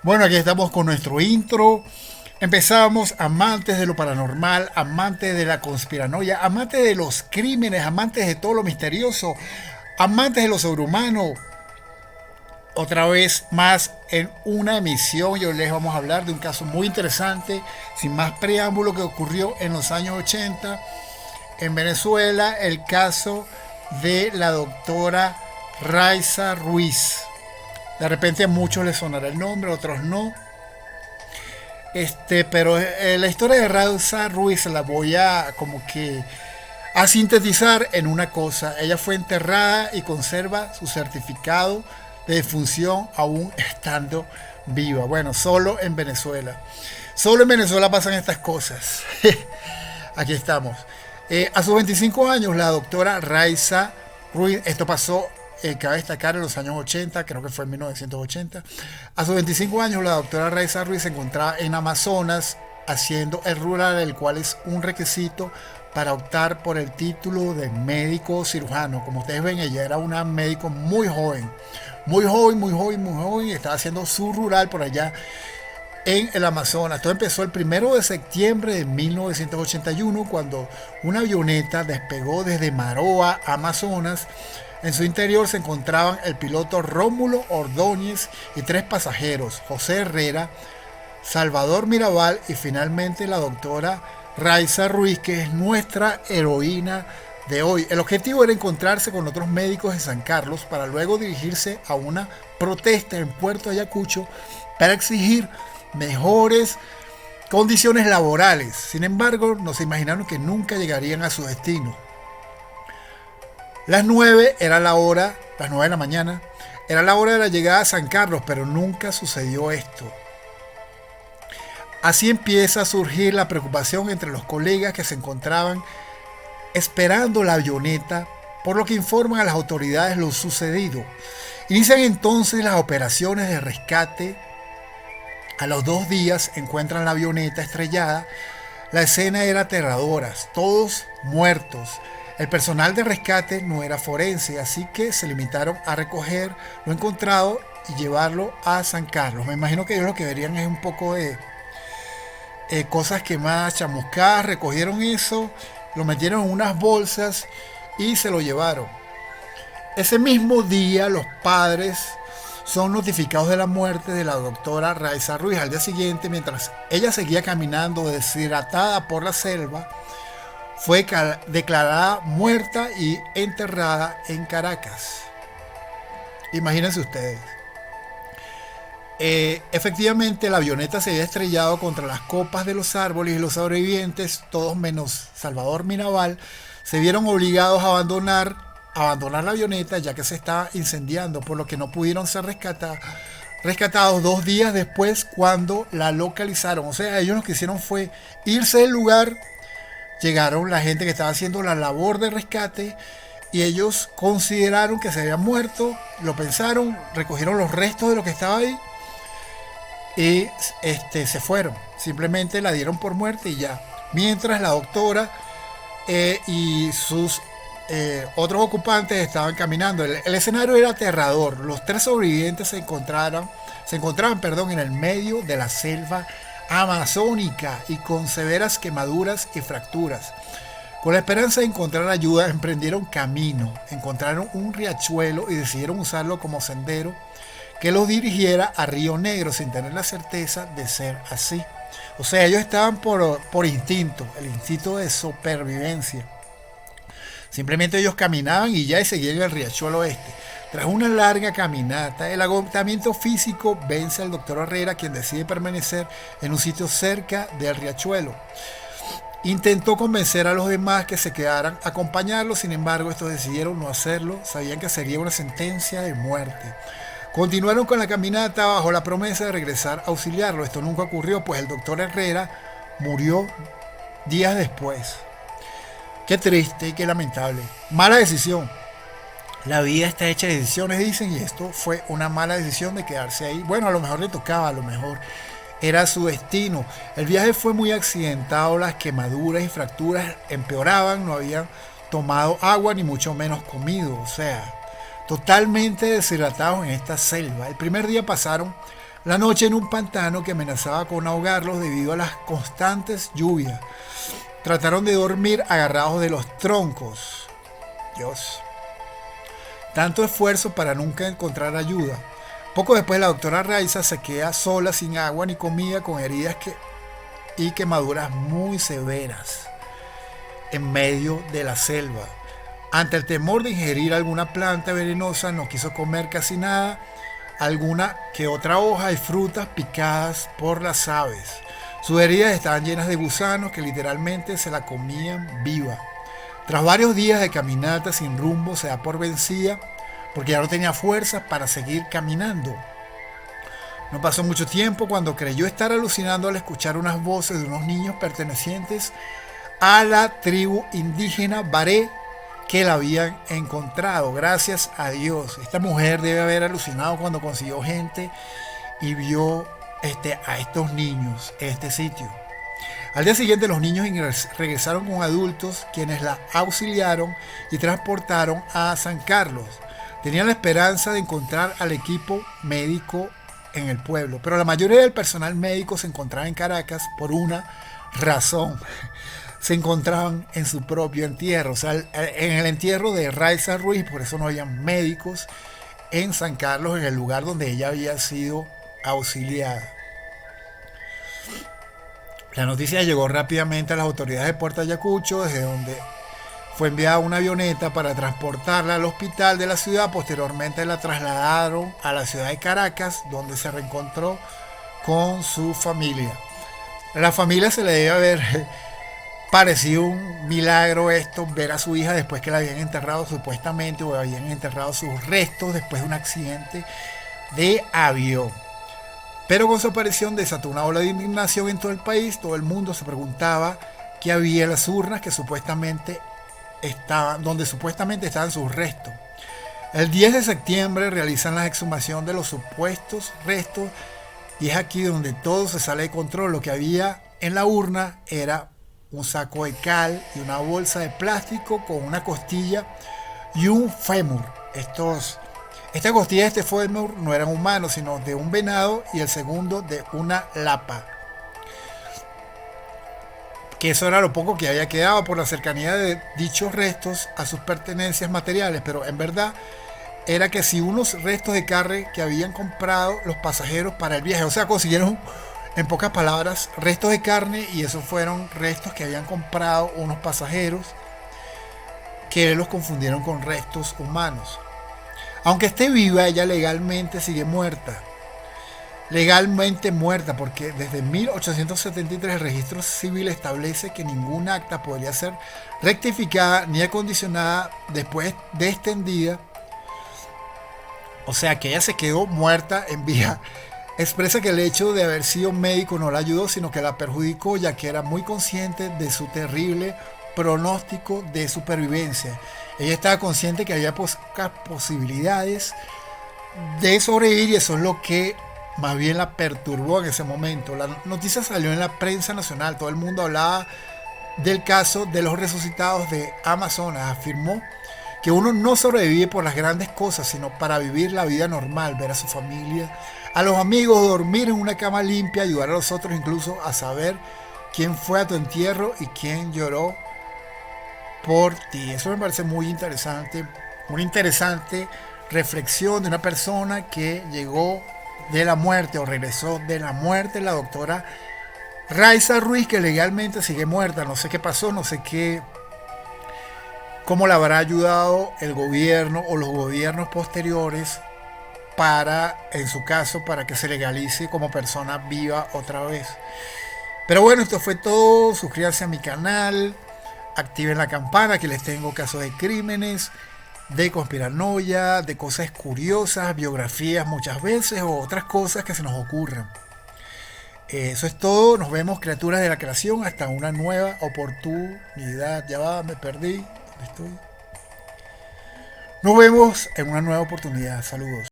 Bueno, aquí estamos con nuestro intro. Empezamos amantes de lo paranormal, amantes de la conspiranoia, amantes de los crímenes, amantes de todo lo misterioso, amantes de lo sobrehumano. Otra vez más en una emisión, yo les vamos a hablar de un caso muy interesante, sin más preámbulo, que ocurrió en los años 80 en Venezuela, el caso de la doctora Raiza Ruiz. De repente a muchos les sonará el nombre, a otros no. Pero la historia de Raiza Ruiz la voy a como que a sintetizar en una cosa. Ella fue enterrada y conserva su certificado de defunción aún estando viva. Bueno, solo en Venezuela. Solo en Venezuela pasan estas cosas. Aquí estamos. A sus 25 años, la doctora Raiza Ruiz, esto pasó, cabe destacar, en los años 80, creo que fue en 1980. A sus 25 años, la doctora Raiza Ruiz se encontraba en Amazonas haciendo el rural, el cual es un requisito para optar por el título de médico cirujano. Como ustedes ven, ella era una médico muy joven, muy joven, muy joven, muy joven, y estaba haciendo su rural por allá en el Amazonas. Todo empezó el 1 de septiembre de 1981, cuando una avioneta despegó desde Maroa, Amazonas. En su interior se encontraban el piloto Rómulo Ordóñez y 3 pasajeros, José Herrera, Salvador Mirabal y finalmente la doctora Raiza Ruiz, que es nuestra heroína de hoy. El objetivo era encontrarse con otros médicos de San Carlos para luego dirigirse a una protesta en Puerto Ayacucho para exigir mejores condiciones laborales. Sin embargo, no se imaginaron que nunca llegarían a su destino. Las 9 era la hora, las 9 de la mañana, era la hora de la llegada a San Carlos, pero nunca sucedió esto. Así empieza a surgir la preocupación entre los colegas que se encontraban esperando la avioneta, por lo que informan a las autoridades lo sucedido. Inician entonces las operaciones de rescate. A los 2 días encuentran la avioneta estrellada. La escena era aterradora, todos muertos. El personal de rescate no era forense, así que se limitaron a recoger lo encontrado y llevarlo a San Carlos. Me imagino que ellos lo que verían es un poco de cosas quemadas, chamuscadas. Recogieron eso, lo metieron en unas bolsas y se lo llevaron. Ese mismo día los padres son notificados de la muerte de la doctora Raiza Ruiz. Al día siguiente, mientras ella seguía caminando deshidratada por la selva, fue declarada muerta y enterrada en Caracas. Imagínense ustedes. Efectivamente, la avioneta se había estrellado contra las copas de los árboles y los sobrevivientes, todos menos Salvador Mirabal, se vieron obligados a abandonar la avioneta, ya que se estaba incendiando, por lo que no pudieron ser rescatados 2 días después, cuando la localizaron. O sea, ellos lo que hicieron fue irse del lugar. Llegaron la gente que estaba haciendo la labor de rescate y ellos consideraron que se había muerto, lo pensaron, recogieron los restos de lo que estaba ahí y se fueron. Simplemente la dieron por muerta y ya. Mientras la doctora y sus otros ocupantes estaban caminando. El escenario era aterrador. Los 3 sobrevivientes se encontraban, en el medio de la selva amazónica y con severas quemaduras y fracturas. Con la esperanza de encontrar ayuda, emprendieron camino, encontraron un riachuelo y decidieron usarlo como sendero que los dirigiera a Río Negro, sin tener la certeza de ser así. O sea, ellos estaban por instinto, el instinto de supervivencia. Simplemente ellos caminaban y ya seguían el riachuelo este. Tras una larga caminata, el agotamiento físico vence al doctor Herrera, quien decide permanecer en un sitio cerca del riachuelo. Intentó convencer a los demás que se quedaran a acompañarlo, sin embargo estos decidieron no hacerlo, sabían que sería una sentencia de muerte. Continuaron con la caminata bajo la promesa de regresar a auxiliarlo. Esto nunca ocurrió, pues el doctor Herrera murió días después. Qué triste y qué lamentable. Mala decisión. La vida está hecha de decisiones, dicen, y esto fue una mala decisión de quedarse ahí. Bueno, a lo mejor le tocaba, a lo mejor era su destino. El viaje fue muy accidentado, las quemaduras y fracturas empeoraban, no habían tomado agua ni mucho menos comido, o sea, totalmente deshidratados en esta selva. El primer día pasaron la noche en un pantano que amenazaba con ahogarlos debido a las constantes lluvias. Trataron de dormir agarrados de los troncos. Dios. Tanto esfuerzo para nunca encontrar ayuda. Poco después la doctora Raiza se queda sola, sin agua ni comida, con heridas y quemaduras muy severas, en medio de la selva. Ante el temor de ingerir alguna planta venenosa, no quiso comer casi nada, alguna que otra hoja y frutas picadas por las aves. Sus heridas estaban llenas de gusanos que literalmente se la comían viva. Tras varios días de caminata sin rumbo, se da por vencida porque ya no tenía fuerzas para seguir caminando. No pasó mucho tiempo cuando creyó estar alucinando al escuchar unas voces de unos niños pertenecientes a la tribu indígena Baré que la habían encontrado. Gracias a Dios. Esta mujer debe haber alucinado cuando consiguió gente y vio a estos niños en este sitio. Al día siguiente los niños regresaron con adultos quienes la auxiliaron y transportaron a San Carlos. Tenían la esperanza de encontrar al equipo médico en el pueblo, pero la mayoría del personal médico se encontraba en Caracas por una razón. Se encontraban en su propio entierro, o sea, en el entierro de Raiza Ruiz, por eso no había médicos en San Carlos, en el lugar donde ella había sido auxiliada. La noticia llegó rápidamente a las autoridades de Puerto Ayacucho, desde donde fue enviada una avioneta para transportarla al hospital de la ciudad. Posteriormente la trasladaron a la ciudad de Caracas, donde se reencontró con su familia. A la familia se le debe haber parecido un milagro esto, ver a su hija después que la habían enterrado supuestamente, o habían enterrado sus restos después de un accidente de avión. Pero con su aparición desató una ola de indignación en todo el país. Todo el mundo se preguntaba qué había en las urnas que supuestamente donde supuestamente estaban sus restos. El 10 de septiembre realizan la exhumación de los supuestos restos y es aquí donde todo se sale de control. Lo que había en la urna era un saco de cal y una bolsa de plástico con una costilla y un fémur. Esta costilla y este fémur no eran humanos, sino de un venado, y el segundo de una lapa. Que eso era lo poco que había quedado por la cercanía de dichos restos a sus pertenencias materiales, pero en verdad era que si unos restos de carne que habían comprado los pasajeros para el viaje, o sea, consiguieron, en pocas palabras, restos de carne, y esos fueron restos que habían comprado unos pasajeros que los confundieron con restos humanos. Aunque esté viva, ella legalmente sigue muerta. Legalmente muerta, porque desde 1873 el registro civil establece que ningún acta podría ser rectificada ni acondicionada después de extendida. O sea que ella se quedó muerta en vida. Expresa que el hecho de haber sido médico no la ayudó, sino que la perjudicó, ya que era muy consciente de su terrible pronóstico de supervivencia. Ella estaba consciente que había pocas posibilidades de sobrevivir, y eso es lo que más bien la perturbó en ese momento. La noticia salió en la prensa nacional, todo el mundo hablaba del caso de los resucitados de Amazonas. Afirmó que uno no sobrevive por las grandes cosas, sino para vivir la vida normal, ver a su familia, a los amigos, dormir en una cama limpia, ayudar a los otros, incluso a saber quién fue a tu entierro y quién lloró por ti. Eso me parece muy interesante, una interesante reflexión de una persona que llegó de la muerte o regresó de la muerte, la doctora Raiza Ruiz, que legalmente sigue muerta. No sé qué pasó, no sé cómo la habrá ayudado el gobierno o los gobiernos posteriores para, en su caso, para que se legalice como persona viva otra vez. Pero bueno, esto fue todo. Suscríbanse a mi canal, activen la campana, que les tengo casos de crímenes, de conspiranoia, de cosas curiosas, biografías muchas veces, o otras cosas que se nos ocurran. Eso es todo. Nos vemos, criaturas de la creación, hasta una nueva oportunidad. Ya va, me perdí. ¿Dónde estoy? Nos vemos en una nueva oportunidad. Saludos.